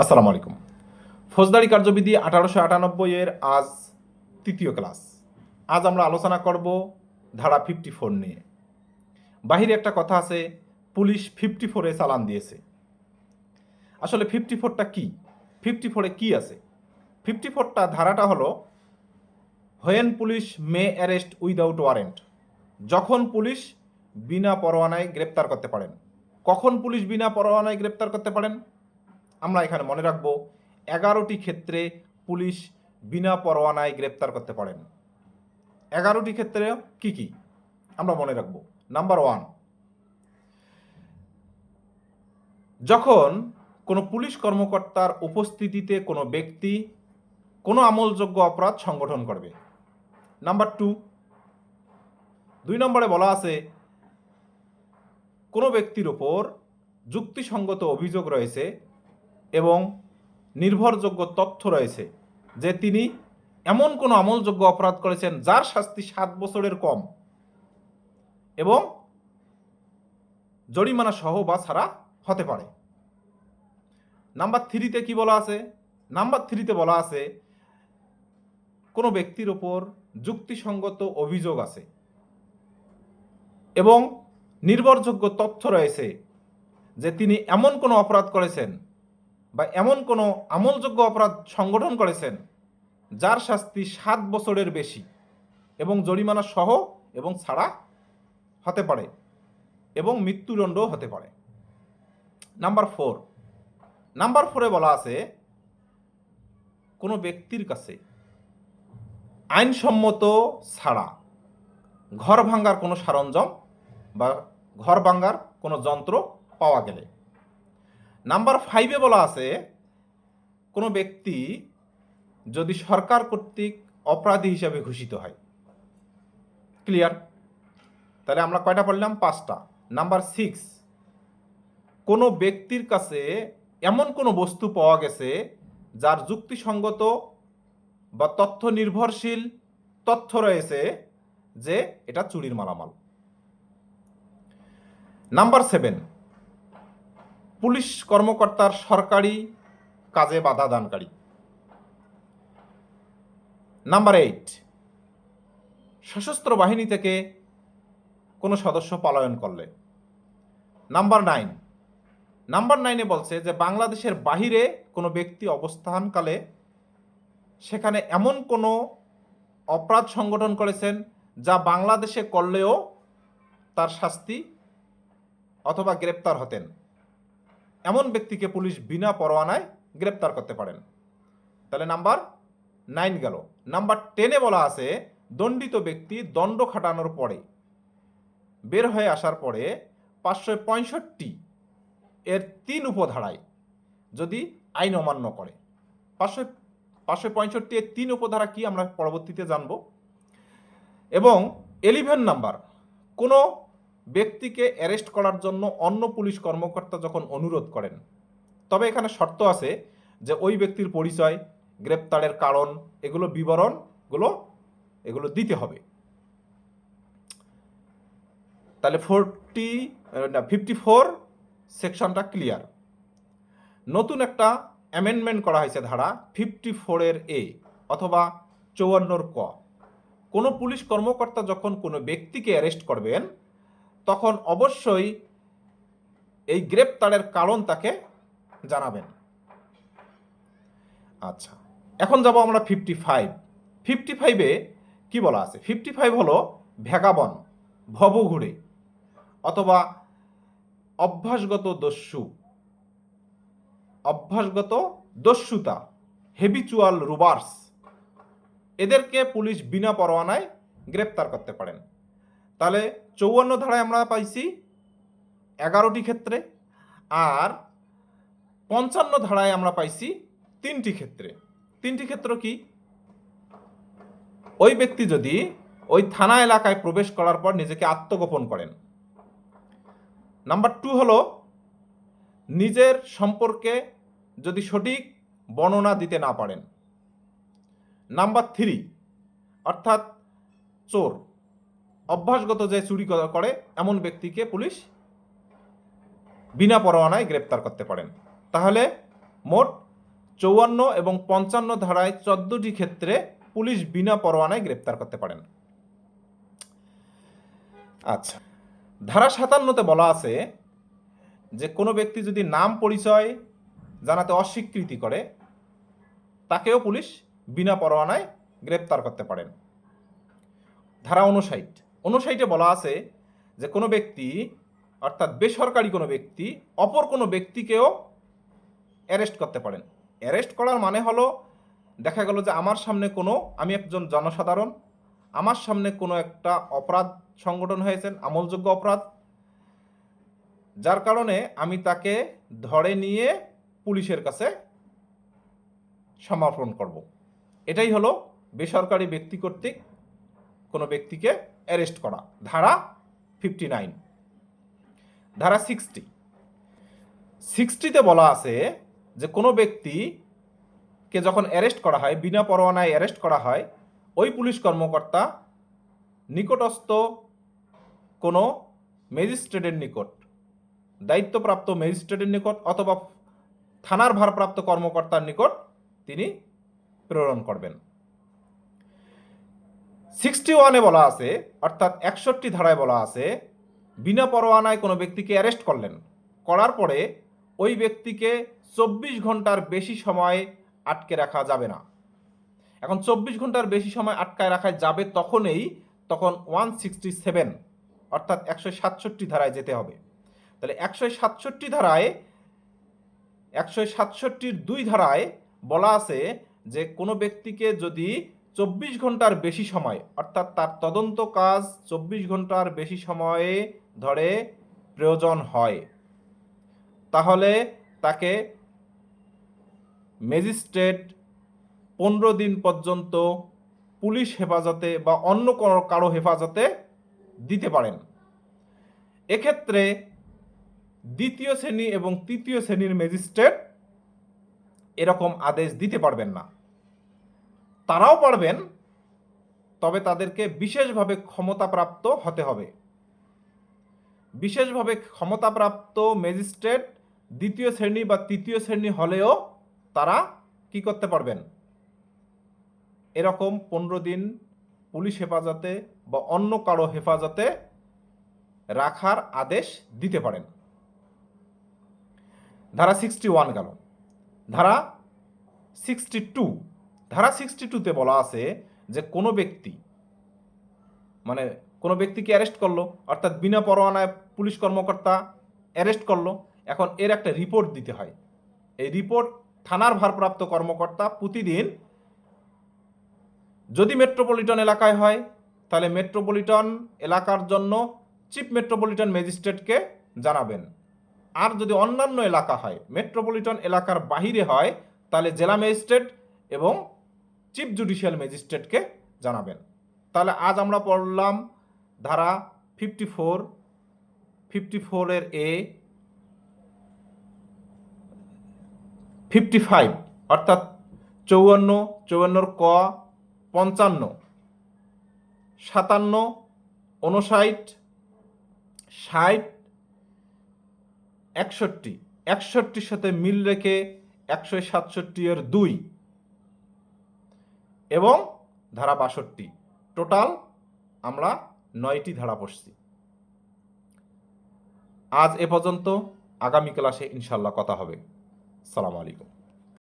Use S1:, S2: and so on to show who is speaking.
S1: আসসালামু আলাইকুম। ফৌজদারি কার্যবিধি 1898 এর আজ তৃতীয় ক্লাস। আজ আমরা আলোচনা করব ধারা 54 নিয়ে। বাহিরে একটা কথা আছে, পুলিশ 54 এ চালান দিয়েছে। আসলে 54টা কি? 54 এ কি আছে? 54টা ধারাটা হলো when police May arrest without warrant. যখন পুলিশ বিনা পরোয়ানায় গ্রেপ্তার করতে পারেন। কখন পুলিশ বিনা পরোয়ানায় গ্রেপ্তার করতে পারেন? আমরা এখানে মনে রাখব 11টি ক্ষেত্রে পুলিশ বিনা পরোয়ানায় গ্রেপ্তার করতে পারেন। 11টি ক্ষেত্রে কি কি আমরা মনে রাখব। নাম্বার 1, যখন কোনো পুলিশ কর্মকর্তার উপস্থিতিতে কোনো ব্যক্তি কোনো আমলযোগ্য অপরাধ সংগঠন করবে। নাম্বার 2, 2 নম্বরে বলা আছে কোনো ব্যক্তির ওপর যুক্তিসঙ্গত অভিযোগ রয়েছে এবং নির্ভরযোগ্য তথ্য রয়েছে যে তিনি এমন কোনো আমলযোগ্য অপরাধ করেছেন যার শাস্তি 7 বছরের কম এবং জরিমানা সহ বা ছাড়া হতে পারে। নাম্বার 3-তে কি বলা আছে? নাম্বার 3-তে বলা আছে কোনো ব্যক্তির ওপর যুক্তিসঙ্গত অভিযোগ আছে এবং নির্ভরযোগ্য তথ্য রয়েছে যে তিনি এমন কোনো অপরাধ করেছেন বা এমন কোনো আমলযোগ্য অপরাধ সংগঠন করেছেন যার শাস্তি 7 বছরের বেশি এবং জরিমানা সহ এবং ছাড়া হতে পারে এবং মৃত্যুদণ্ডও হতে পারে। নাম্বার 4-এ বলা আছে কোনো ব্যক্তির কাছে আইনসম্মত ছাড়া ঘর ভাঙার কোনো সরঞ্জাম বা ঘর ভাঙার কোনো যন্ত্র পাওয়া গেলে। নাম্বার 5-এ বলা আছে কোনো ব্যক্তি যদি সরকার কর্তৃক অপরাধী হিসাবে ঘোষিত হয়। ক্লিয়ার? তাহলে আমরা কয়টা পড়লাম? 5টা। নাম্বার 6, কোনো ব্যক্তির কাছে এমন কোনো বস্তু পাওয়া গেছে যার যুক্তিসঙ্গত বা তথ্য নির্ভরশীল তথ্য রয়েছে যে এটা চুরির মালামাল। নাম্বার 7, পুলিশ কর্মকর্তার সরকারি কাজে বাধা দানকারী। নাম্বার 8, সশস্ত্র বাহিনী থেকে কোনো সদস্য পলায়ন করলে। নাম্বার 9-এ বলছে যে বাংলাদেশের বাহিরে কোনো ব্যক্তি অবস্থানকালে সেখানে এমন কোনো অপরাধ সংগঠন করেছেন যা বাংলাদেশে করলেও তার শাস্তি অথবা গ্রেপ্তার হতেন, এমন ব্যক্তিকে পুলিশ বিনা পরোয়ানায় গ্রেপ্তার করতে পারেন। তাহলে নাম্বার 9 গেল। নাম্বার 10-এ বলা আছে দণ্ডিত ব্যক্তি দণ্ড খাটানোর পরে বের হয়ে আসার পরে 565 এর 3 উপধারায় যদি আইন অমান্য করে। 565 এর 3 উপধারা কি আমরা পরবর্তীতে জানব। এবং 11 নাম্বার, কোনো ব্যক্তিকে অ্যারেস্ট করার জন্য অন্য পুলিশ কর্মকর্তা যখন অনুরোধ করেন, তবে এখানে শর্ত আছে যে ওই ব্যক্তির পরিচয়, গ্রেপ্তারের কারণ, এগুলো বিবরণগুলো এগুলো দিতে হবে। তাহলে 54 সেকশনটা ক্লিয়ার। নতুন একটা অ্যামেন্ডমেন্ট করা হয়েছে ধারা 54-এর এ অথবা 54-র ক। কোনো পুলিশ কর্মকর্তা যখন কোনো ব্যক্তিকে অ্যারেস্ট করবেন তখন অবশ্যই এই গ্রেপ্তারের কারণ তাকে জানাবেন। আচ্ছা, এখন যাব আমরা 55-এ কি বলা আছে? 55 হলো ভ্যাগাবন, ভবঘুরে অথবা অভ্যাসগত দস্যুতা, হেবিচুয়াল রুবার্স, এদেরকে পুলিশ বিনা পরোয়ানায় গ্রেপ্তার করতে পারেন। তাহলে 54 ধারায় আমরা পাইছি 11টি ক্ষেত্রে, আর 55 ধারায় আমরা পাইছি 3টি ক্ষেত্রে। 3টি ক্ষেত্র কি? ওই ব্যক্তি যদি ওই থানা এলাকায় প্রবেশ করার পর নিজেকে আত্মগোপন করেন। নাম্বার 2 হলো নিজের সম্পর্কে যদি সঠিক বর্ণনা দিতে না পারেন। নাম্বার 3, অর্থাৎ চোর, অভ্যাসগত যে চুরি করে এমন ব্যক্তিকে পুলিশ বিনা পরোয়ানায় গ্রেপ্তার করতে পারেন। তাহলে মোট 54 এবং 55 ধারায় 14টি ক্ষেত্রে পুলিশ বিনা পরোয়ানায় গ্রেপ্তার করতে পারেন। আচ্ছা, ধারা 57তে বলা আছে যে কোনো ব্যক্তি যদি নাম পরিচয় জানাতে অস্বীকৃতি করে তাকেও পুলিশ বিনা পরোয়ানায় গ্রেপ্তার করতে পারেন। ধারা 59 বলা আছে যে কোনো ব্যক্তি অর্থাৎ বেসরকারি কোনো ব্যক্তি অপর কোনো ব্যক্তিকেও অ্যারেস্ট করতে পারেন। অ্যারেস্ট করার মানে হলো দেখা গেল যে আমি একজন জনসাধারণ, আমার সামনে কোনো একটা অপরাধ সংগঠন হয়েছে, আমলযোগ্য অপরাধ, যার কারণে আমি তাকে ধরে নিয়ে পুলিশের কাছে সমর্পণ করব। এটাই হলো বেসরকারি ব্যক্তি কর্তৃক কোনো ব্যক্তিকে অ্যারেস্ট করা। ধারা 59। ধারা 60তে বলা আছে যে কোনো ব্যক্তিকে যখন অ্যারেস্ট করা হয়, বিনা পরোয়ানায় অ্যারেস্ট করা হয়, ওই পুলিশ কর্মকর্তা নিকটস্থ কোনো ম্যাজিস্ট্রেটের নিকট, দায়িত্বপ্রাপ্ত ম্যাজিস্ট্রেটের নিকট অথবা থানার ভারপ্রাপ্ত কর্মকর্তার নিকট তিনি প্রেরণ করবেন। 61 বলা আছে, অর্থাৎ 61 ধারায় বলা আছে বিনা পরোয়ানায় কোনো ব্যক্তিকে অ্যারেস্ট করার পরে ওই ব্যক্তিকে 24 ঘন্টার বেশি সময় আটকে রাখা যাবে না। এখন 24 ঘন্টার বেশি সময় আটকায় রাখা যাবে তখন 167 অর্থাৎ 167 ধারায় যেতে হবে। তাহলে 167 ধারায় 167-2 ধারায় বলা আছে যে কোনো ব্যক্তিকে যদি 24 ঘন্টার বেশি সময় অর্থাৎ তার তদন্ত কাজ 24 ঘন্টার বেশি সময়ে ধরে প্রয়োজন হয় তাহলে তাকে ম্যাজিস্ট্রেট 15 দিন পর্যন্ত পুলিশ হেফাজতে বা অন্য কারো হেফাজতে দিতে পারেন। এক্ষেত্রে দ্বিতীয় শ্রেণী এবং তৃতীয় শ্রেণীর ম্যাজিস্ট্রেট এরকম আদেশ দিতে পারবেন না। তারাও পারবেন, তবে তাদেরকে বিশেষভাবে ক্ষমতাপ্রাপ্ত হতে হবে। বিশেষভাবে ক্ষমতাপ্রাপ্ত ম্যাজিস্ট্রেট দ্বিতীয় শ্রেণী বা তৃতীয় শ্রেণী হলেও তারা কি করতে পারবেন, এরকম 15 দিন পুলিশ হেফাজতে বা অন্য কারো হেফাজতে রাখার আদেশ দিতে পারেন। ধারা 61 গেল। ধারা 62তে বলা আছে যে কোনো ব্যক্তিকে অ্যারেস্ট করলো, অর্থাৎ বিনা পরোয়ানায় পুলিশ কর্মকর্তা অ্যারেস্ট করলো, এখন এর একটা রিপোর্ট দিতে হয়। এই রিপোর্ট থানার ভারপ্রাপ্ত কর্মকর্তা প্রতিদিন, যদি মেট্রোপলিটন এলাকায় হয় তাহলে মেট্রোপলিটন এলাকার জন্য চিফ মেট্রোপলিটন ম্যাজিস্ট্রেটকে জানাবেন। আর যদি অন্যান্য এলাকা হয়, মেট্রোপলিটন এলাকার বাহিরে হয়, তাহলে জেলা ম্যাজিস্ট্রেট এবং চিফ জুডিশিয়াল ম্যাজিস্ট্রেটকে জানাবেন। তাহলে আজ আমরা পড়লাম ধারা 54-এর এ, 55 অর্থাৎ 54-54 ক, 55, 57, 59, 60, 61 সাথে মিল রেখে 167-এর 2 এবং ধারা 62, টোটাল আমরা 9টি ধারা পড়ছি। আজ এ পর্যন্ত, আগামী ক্লাসে ইনশাল্লাহ কথা হবে। আসসালামু আলাইকুম।